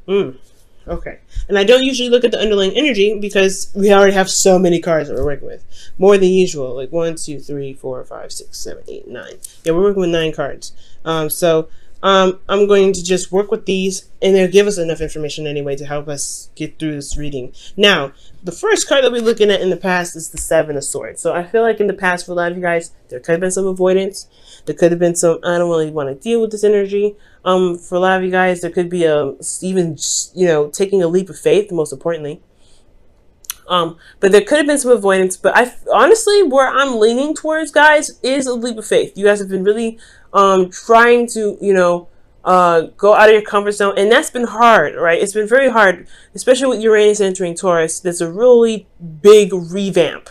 Mm. Okay. And I don't usually look at the underlying energy because we already have so many cards that we're working with. More than usual. Like 1, 2, 3, 4, 5, 6, 7, 8, 9. Yeah, we're working with 9 cards. I'm going to just work with these, and they'll give us enough information anyway to help us get through this reading. Now, the first card that we're looking at in the past is the Seven of Swords. So I feel like in the past for a lot of you guys, there could have been some avoidance. There could have been some, I don't really want to deal with this energy. For a lot of you guys, there could be even, taking a leap of faith, most importantly. But there could have been some avoidance. But honestly, where I'm leaning towards, guys, is a leap of faith. You guys have been really trying to, go out of your comfort zone, and that's been hard, right? It's been very hard, especially with Uranus entering Taurus. There's a really big revamp,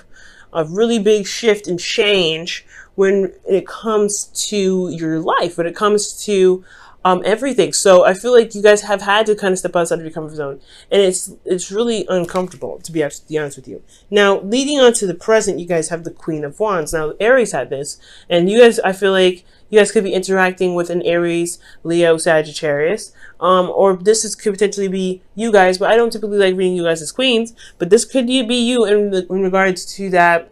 a really big shift and change when it comes to your life, when it comes to everything. So I feel like you guys have had to kind of step outside of your comfort zone, and it's really uncomfortable, to be absolutely honest with you. Now, leading on to the present, you guys have the Queen of Wands. Now, Aries had this, and you guys, I feel like you guys could be interacting with an Aries, Leo, Sagittarius, or could potentially be you guys, but I don't typically like reading you guys as queens, but this could be you in regards to that.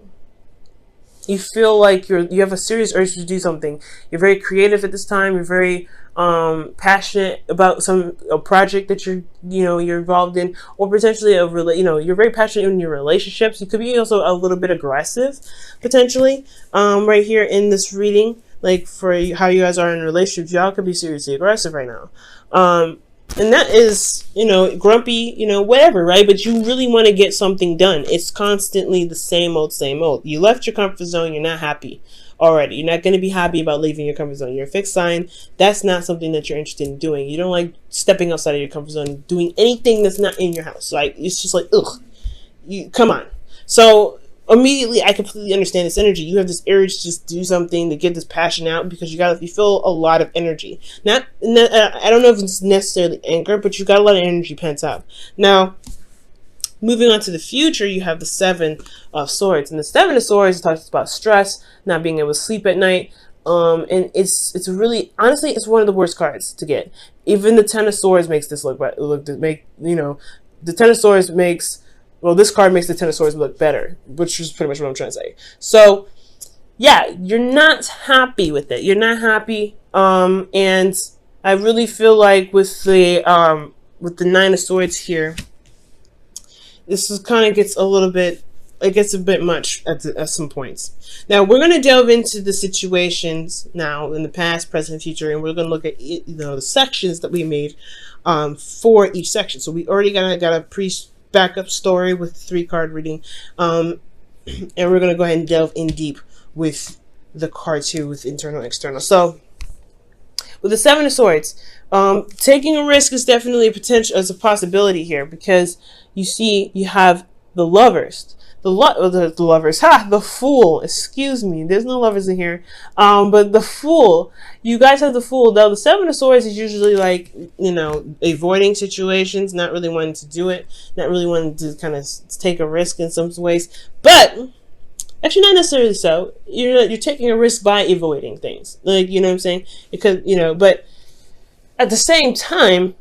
You feel like you have a serious urge to do something. You're very creative at this time. You're very passionate about a project that you're involved in, or potentially you're very passionate in your relationships. You could be also a little bit aggressive, potentially, right here in this reading. Like for how you guys are in relationships, y'all could be seriously aggressive right now. And that is, grumpy, whatever, right? But you really want to get something done. It's constantly the same old, same old. You left your comfort zone. You're not happy already. You're not going to be happy about leaving your comfort zone. You're a fixed sign. That's not something that you're interested in doing. You don't like stepping outside of your comfort zone, doing anything that's not in your house. Like, it's just like, ugh, come on. So immediately, I completely understand this energy. You have this urge to just do something, to get this passion out, because you feel a lot of energy. I don't know if it's necessarily anger, but you got a lot of energy pent up. Now, moving on to the future, you have the Seven of Swords, and the Seven of Swords talks about stress, not being able to sleep at night. And it's really, honestly, it's one of the worst cards to get. Even the Ten of Swords makes this the Ten of Swords makes. Well, this card makes the Ten of Swords look better, which is pretty much what I'm trying to say. So, yeah, you're not happy with it. You're not happy. And I really feel like with the Nine of Swords here, this is kind of gets a bit much at some points. Now, we're going to delve into the situations now in the past, present, future, and we're going to look at the sections that we made for each section. So we already got a backup story with 3-card reading, and we're going to go ahead and delve in deep with the cards here with internal and external. So with the Seven of Swords, taking a risk is definitely a possibility here, because you have the Lovers. The Lovers. The Fool. Excuse me. There's no lovers in here. But the Fool. You guys have the Fool. Though the Seven of Swords is usually like, avoiding situations, not really wanting to do it, not really wanting to kind of take a risk in some ways. But actually, not necessarily so. You're taking a risk by avoiding things. Like, you know what I'm saying? Because, but at the same time,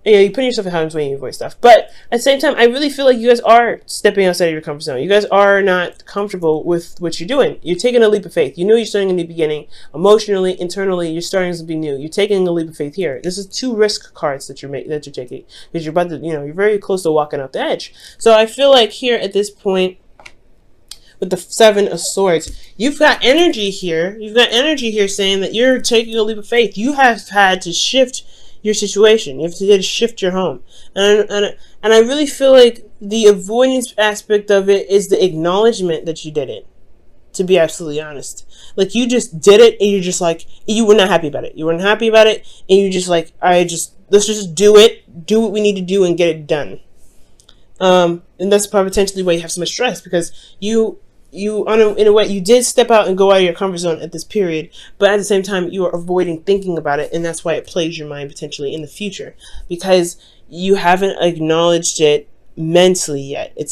you're putting yourself in harm's way when you avoid stuff. But at the same time, I really feel like you guys are stepping outside of your comfort zone. You guys are not comfortable with what you're doing. You're taking a leap of faith. You know you're starting a new beginning. Emotionally, internally, you're starting something new. You're taking a leap of faith here. This is 2 risk cards that you're taking, because you're about to, you're very close to walking off the edge. So I feel like here at this point, with the Seven of Swords, you've got energy here. You've got energy here saying that you're taking a leap of faith. You have had to shift your situation. You have to shift your home. And I really feel like the avoidance aspect of it is the acknowledgement that you did it, to be absolutely honest. Like, you just did it, and you're just like, you were not happy about it. You weren't happy about it, and you're just like, let's just do it, do what we need to do and get it done. And that's probably potentially why you have so much stress, because in a way, you did step out and go out of your comfort zone at this period, but at the same time, you are avoiding thinking about it, and that's why it plays your mind potentially in the future, because you haven't acknowledged it mentally yet. You've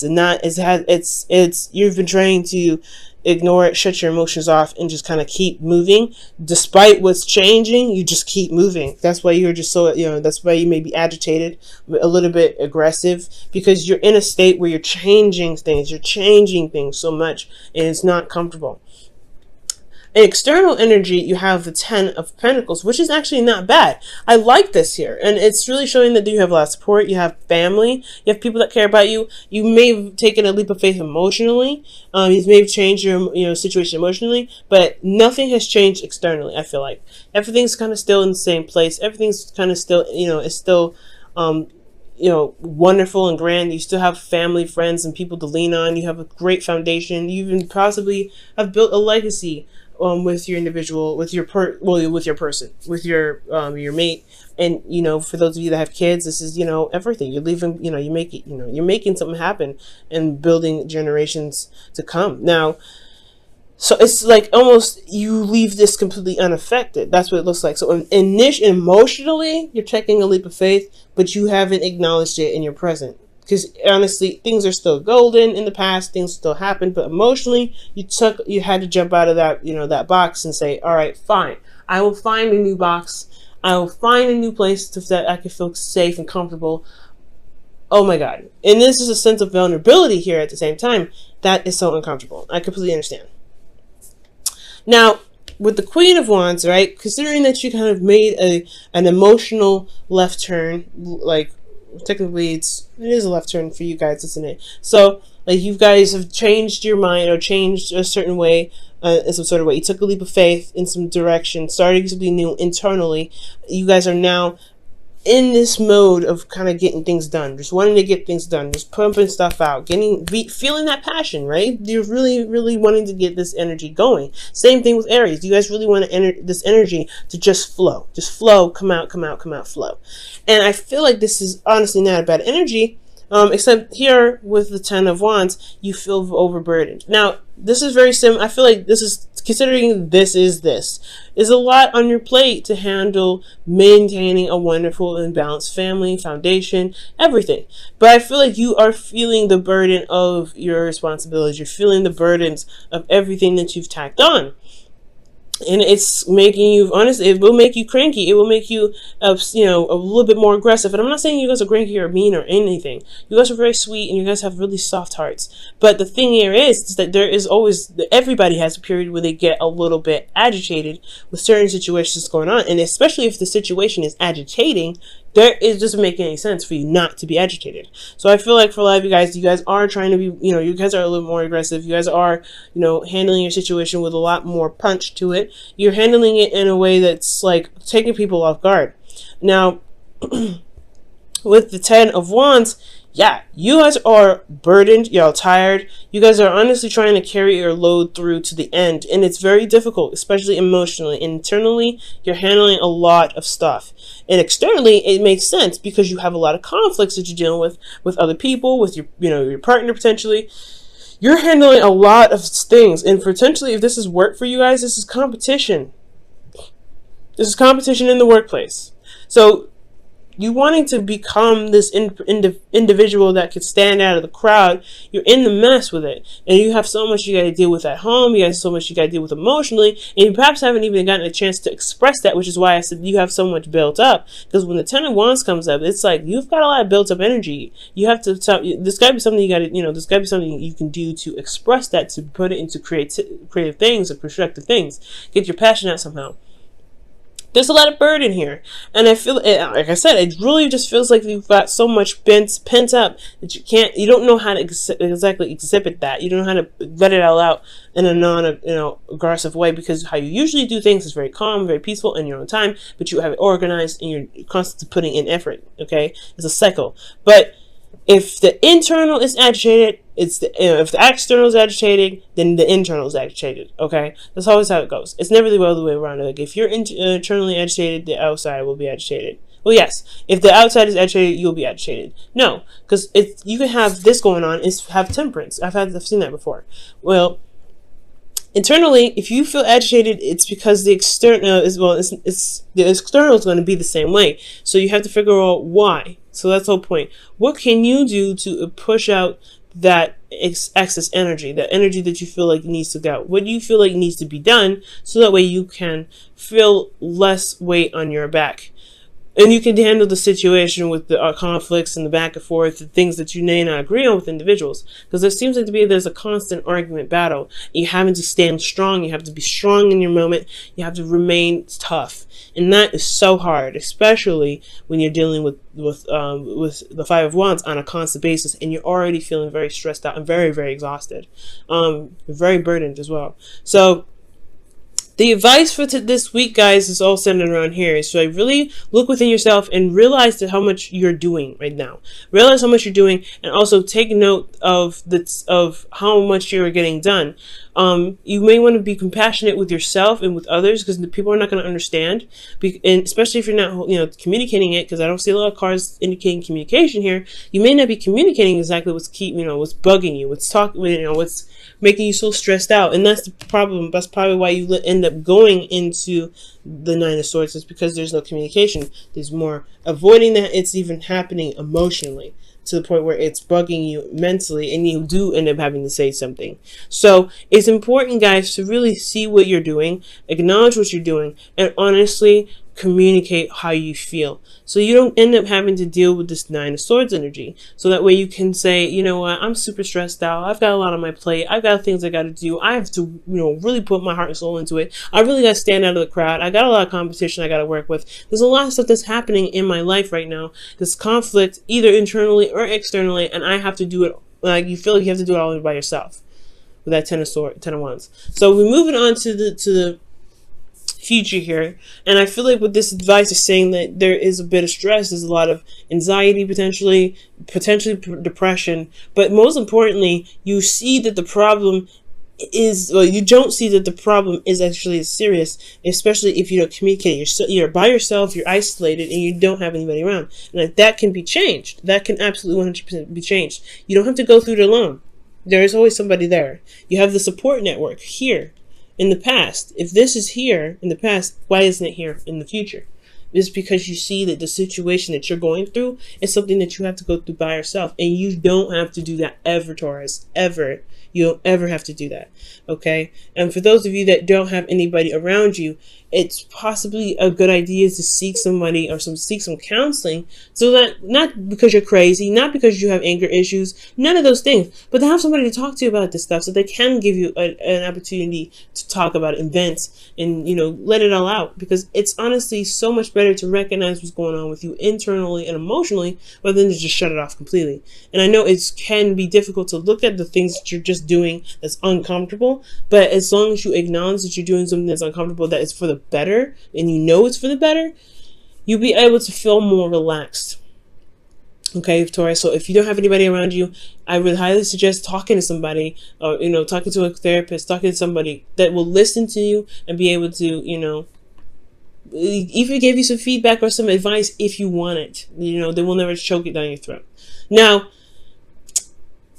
been trying to ignore it, shut your emotions off, and just kind of keep moving. Despite what's changing, you just keep moving. That's why you're just so, that's why you may be agitated, a little bit aggressive, because you're in a state where you're changing things. You're changing things so much, and it's not comfortable. In external energy, you have the 10 of Pentacles, which is actually not bad. I like this here. And it's really showing that you have a lot of support. You have family. You have people that care about you. You may have taken a leap of faith emotionally. You may have changed your situation emotionally. But nothing has changed externally, I feel like. Everything's kind of still in the same place. Everything's kind of still, is still... wonderful and grand. You still have family, friends, and people to lean on. You have a great foundation. You even possibly have built a legacy with your individual, with your person, with your mate. And for those of you that have kids, this is everything. You're leaving. You make it. You're making something happen and building generations to come. Now, so it's like almost you leave this completely unaffected. That's what it looks like. So emotionally, you're taking a leap of faith, but you haven't acknowledged it in your present. Because honestly, things are still golden in the past. Things still happen, but emotionally, you had to jump out of that that box and say, all right, fine. I will find a new box. I will find a new place that I can feel safe and comfortable. Oh my God! And this is a sense of vulnerability here at the same time that is so uncomfortable. I completely understand. Now, with the Queen of Wands, right? Considering that you kind of made an emotional left turn, like technically it is a left turn for you guys, isn't it? So like you guys have changed your mind or changed a certain way, in some sort of way. You took a leap of faith in some direction, starting something new internally. You guys are now in this mode of kind of getting things done, just wanting to get things done, just pumping stuff out, feeling that passion, right? You're really, really wanting to get this energy going. Same thing with Aries. You guys really want this energy to just flow, come out, flow. And I feel like this is honestly not a bad energy, except here with the 10 of Wands, you feel overburdened. Now, this is very similar. I feel like this is, considering this is a lot on your plate to handle maintaining a wonderful and balanced family, foundation, everything. But I feel like you are feeling the burden of your responsibilities. You're feeling the burdens of everything that you've tacked on. And it's making you, honestly, it will make you cranky. It will make you, a little bit more aggressive. And I'm not saying you guys are cranky or mean or anything. You guys are very sweet and you guys have really soft hearts. But the thing here is that there is always, everybody has a period where they get a little bit agitated with certain situations going on. And especially if the situation is agitating, it doesn't make any sense for you not to be agitated. So I feel like for a lot of you guys are trying to be, you guys are a little more aggressive. You guys are, handling your situation with a lot more punch to it. You're handling it in a way that's like taking people off guard. Now, with the 10 of Wands, yeah, you guys are burdened, y'all tired. You guys are honestly trying to carry your load through to the end, and it's very difficult, especially emotionally. Internally, you're handling a lot of stuff. And externally, it makes sense because you have a lot of conflicts that you're dealing with other people, with your partner potentially. You're handling a lot of things, and potentially, if this is work for you guys, this is competition. This is competition in the workplace. So you wanting to become this individual that could stand out of the crowd, you're in the mess with it. And you have so much you got to deal with at home. You have so much you got to deal with emotionally. And you perhaps haven't even gotten a chance to express that, which is why I said you have so much built up. Because when the 10 of Wands comes up, it's like you've got a lot of built up energy. You have to, there's got to be something you got to, there's got to be something you can do to express that, to put it into creative things or constructive things. Get your passion out somehow. There's a lot of burden here. And I feel, like I said, it really just feels like you've got so much pent up that you don't know how to exactly exhibit that. You don't know how to let it all out in a aggressive way, because how you usually do things is very calm, very peaceful in your own time, but you have it organized and you're constantly putting in effort, okay? It's a cycle. But if the internal is agitated, if the external is agitated, then the internal is agitated. Okay, that's always how it goes. It's never the other way around. Like if you're internally agitated, the outside will be agitated. Well, yes, if the outside is agitated, you'll be agitated. No, because you can have this going on and have temperance. I've seen that before. Well, internally, if you feel agitated, it's because the external the external is going to be the same way. So you have to figure out why. So that's the whole point. What can you do to push out that excess energy, that energy that you feel like needs to go. What do you feel like needs to be done so that way you can feel less weight on your back? And you can handle the situation with the conflicts and the back and forth, the things that you may not agree on with individuals. Because there seems like to be, there's a constant argument battle. You having to stand strong. You have to be strong in your moment. You have to remain tough. And that is so hard, especially when you're dealing with the Five of Wands on a constant basis, and you're already feeling very stressed out and very, very exhausted, very burdened as well. So the advice for this week, guys, is all centered around here. So really look within yourself and realize how much you're doing right now. Realize how much you're doing, and also take note of how much you're getting done. You may want to be compassionate with yourself and with others, because the people are not going to understand, and especially if you're not, communicating it. Because I don't see a lot of cards indicating communication here. You may not be communicating exactly what's what's bugging you, what's making you so stressed out, and that's the problem. That's probably why you end up going into the Nine of Swords, is because there's no communication. There's more avoiding that it's even happening emotionally, to the point where it's bugging you mentally, and you do end up having to say something. So it's important, guys, to really see what you're doing, acknowledge what you're doing, and honestly communicate how you feel, so you don't end up having to deal with this Nine of Swords energy. So that way you can say, you know what, I'm super stressed out. I've got a lot on my plate. I've got things I got to do. I have to, really put my heart and soul into it. I really got to stand out of the crowd. I got a lot of competition I got to work with. There's a lot of stuff that's happening in my life right now. This conflict, either internally or externally, and I have to do it. Like, you feel like you have to do it all by yourself with that Ten of Wands. So we're moving on to the future here, and I feel like with this advice is saying that there is a bit of stress, there's a lot of anxiety, potentially depression, but most importantly, you see that the problem is, well, you don't see that the problem is actually serious, especially if you don't communicate. You're by yourself, you're isolated, and you don't have anybody around, and that can be changed. That can absolutely 100% be changed. You don't have to go through it alone. There is always somebody there. You have the support network here. In the past, if this is here in the past, why isn't it here in the future? It's because you see that the situation that you're going through is something that you have to go through by yourself, and you don't have to do that ever, Taurus, ever. You don't ever have to do that, okay? And for those of you that don't have anybody around you, it's possibly a good idea to seek somebody or seek some counseling, so that, not because you're crazy, not because you have anger issues, none of those things, but to have somebody to talk to about this stuff, so they can give you an opportunity to talk about it and vent and, let it all out. Because it's honestly so much better to recognize what's going on with you internally and emotionally, rather than to just shut it off completely. And I know it can be difficult to look at the things that you're just doing that's uncomfortable, but as long as you acknowledge that you're doing something that's uncomfortable, that is for the better, and it's for the better, you'll be able to feel more relaxed. Okay, Taurus. So if you don't have anybody around you, I would highly suggest talking to somebody, or talking to a therapist, talking to somebody that will listen to you and be able to even give you some feedback or some advice if you want it. They will never choke it down your throat. Now,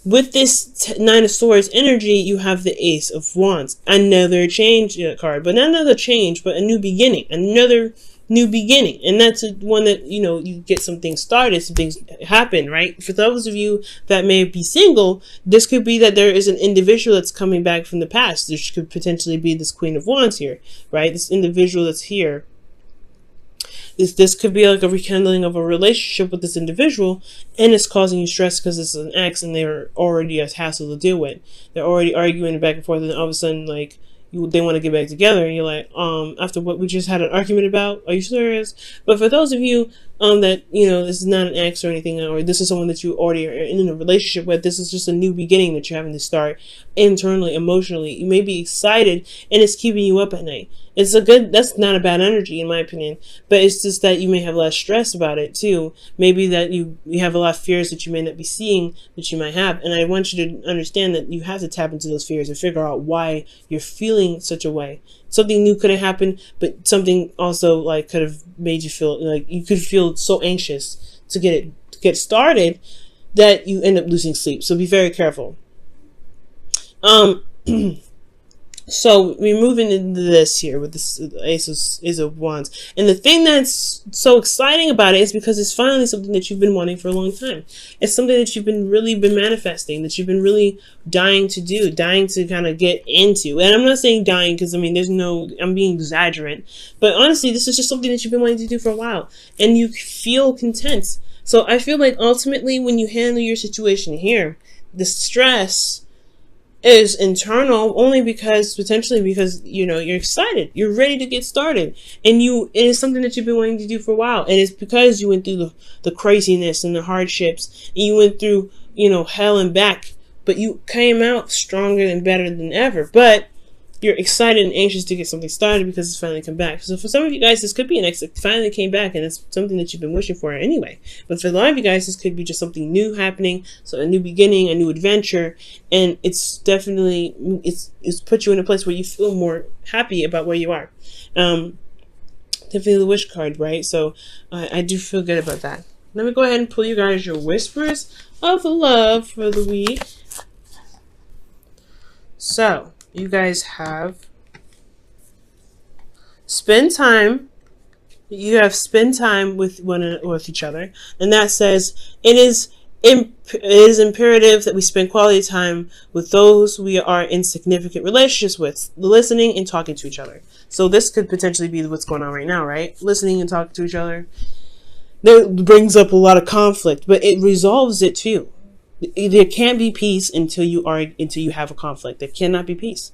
with this Nine of Swords energy, you have the Ace of Wands. Another change card, but not another change, but a new beginning. Another new beginning. And that's one that, you get some things started, some things happen, right? For those of you that may be single, this could be that there is an individual that's coming back from the past. This could potentially be this Queen of Wands here, right? This individual that's here. This could be like a rekindling of a relationship with this individual, and it's causing you stress because it's an ex and they're already a hassle to deal with. They're already arguing back and forth, and all of a sudden, like, they want to get back together, and you're like, after what we just had an argument about, are you serious? But for those of you that this is not an ex or anything, or this is someone that you already are in a relationship with, this is just a new beginning that you're having to start internally, emotionally. You may be excited, and it's keeping you up at night. That's not a bad energy in my opinion, but it's just that you may have less stress about it too. Maybe that you have a lot of fears that you may not be seeing that you might have. And I want you to understand that you have to tap into those fears and figure out why you're feeling such a way. Something new could have happened, but something also could have made you feel like you could feel so anxious to get started that you end up losing sleep. So be very careful. So we're moving into this here with this Ace of Wands. And the thing that's so exciting about it is because it's finally something that you've been wanting for a long time. It's something that you've been manifesting, that you've been really dying to do, dying to kind of get into. And I'm not saying dying because, I mean, I'm being exaggerant. But honestly, this is just something that you've been wanting to do for a while. And you feel content. So I feel like ultimately when you handle your situation here, the stress is internal only potentially because you're excited, you're ready to get started, and it is something that you've been wanting to do for a while, and it's because you went through the craziness and the hardships, and you went through hell and back, but you came out stronger and better than ever. But you're excited and anxious to get something started because it's finally come back. So for some of you guys, this could be it finally came back, and it's something that you've been wishing for anyway. But for a lot of you guys, this could be just something new happening, so a new beginning, a new adventure, and it's definitely it's put you in a place where you feel more happy about where you are. Definitely the wish card, right? So I do feel good about that. Let me go ahead and pull you guys your whispers of love for the week. So you guys have spend time with each other, and that says it is imperative that we spend quality time with those we are in significant relationships with, listening and talking to each other. So this could potentially be what's going on right now, right? Listening and talking to each other. That brings up a lot of conflict, but it resolves it too. There can't be peace until you have a conflict. There cannot be peace.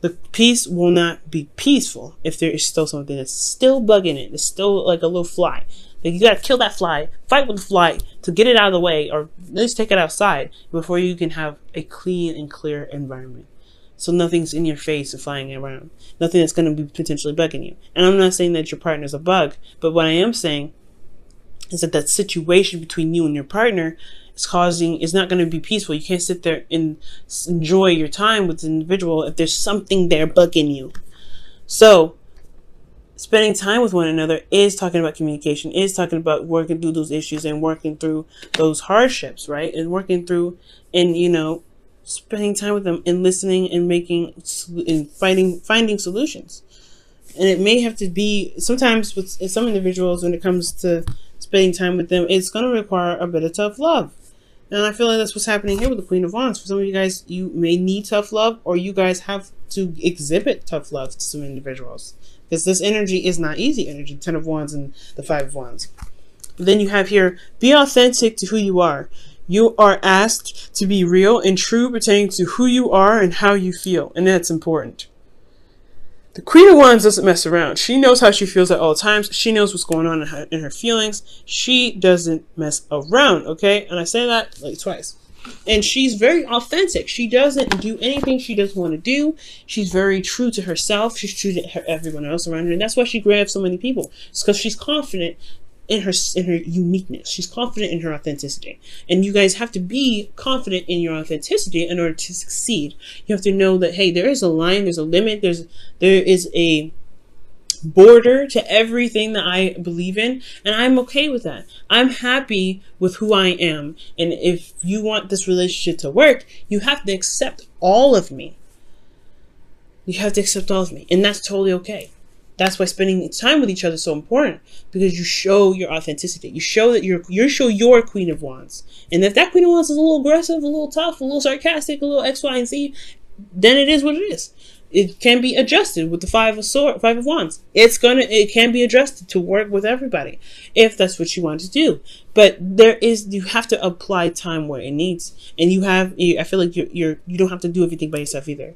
The peace will not be peaceful if there is still something that's still bugging it. It's still like a little fly. Like you gotta kill that fly, fight with the fly to get it out of the way, or at least take it outside before you can have a clean and clear environment. So nothing's in your face or flying around. Nothing that's gonna be potentially bugging you. And I'm not saying that your partner's a bug, but what I am saying is that situation between you and your partner is not going to be peaceful. You can't sit there and enjoy your time with the individual if there's something there bugging you. So spending time with one another is talking about communication, is talking about working through those issues and working through those hardships, right? And working through and spending time with them and listening and finding solutions. And it may have to be sometimes with some individuals, when it comes to spending time with them, it's going to require a bit of tough love. And I feel like that's what's happening here with the Queen of Wands. For some of you guys, you may need tough love, or you guys have to exhibit tough love to some individuals. Because this energy is not easy energy, 10 of Wands and the 5 of Wands. But then you have here, be authentic to who you are. You are asked to be real and true pertaining to who you are and how you feel. And that's important. The Queen of Wands doesn't mess around. She knows how she feels at all times. She knows what's going on in her feelings. She doesn't mess around, okay? And I say that like twice. And she's very authentic. She doesn't do anything she doesn't want to do. She's very true to herself. She's true to everyone else around her. And that's why she grabs so many people. It's because she's confident in her uniqueness. She's confident in her authenticity. And you guys have to be confident in your authenticity in order to succeed. You have to know that, hey, there is a line, there's a limit, there is a border to everything that I believe in, and I'm okay with that. I'm happy with who I am. And if you want this relationship to work, you have to accept all of me. You have to accept all of me, and that's totally okay. That's why spending time with each other is so important, because you show your authenticity. You show that you show your Queen of Wands. And if that Queen of Wands is a little aggressive, a little tough, a little sarcastic, a little X, Y, and Z, then it is what it is. It can be adjusted with the 5 of Wands. It can be adjusted to work with everybody if that's what you want to do. But you have to apply time where it needs. And I feel like you don't have to do everything by yourself either.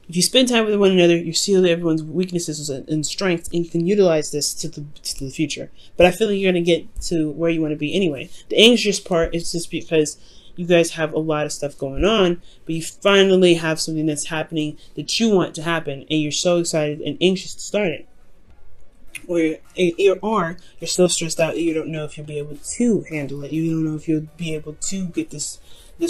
If you spend time with one another, you see everyone's weaknesses and strengths, and you can utilize this to the future. But I feel like you're going to get to where you want to be anyway. The anxious part is just because you guys have a lot of stuff going on, but you finally have something that's happening that you want to happen, and you're so excited and anxious to start it. Or you're so stressed out that you don't know if you'll be able to handle it. You don't know if you'll be able to get this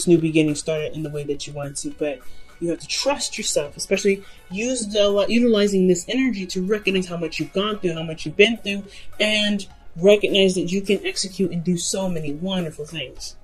new beginning started in the way that you want to, but you have to trust yourself, especially utilizing this energy to recognize how much you've gone through, how much you've been through, and recognize that you can execute and do so many wonderful things.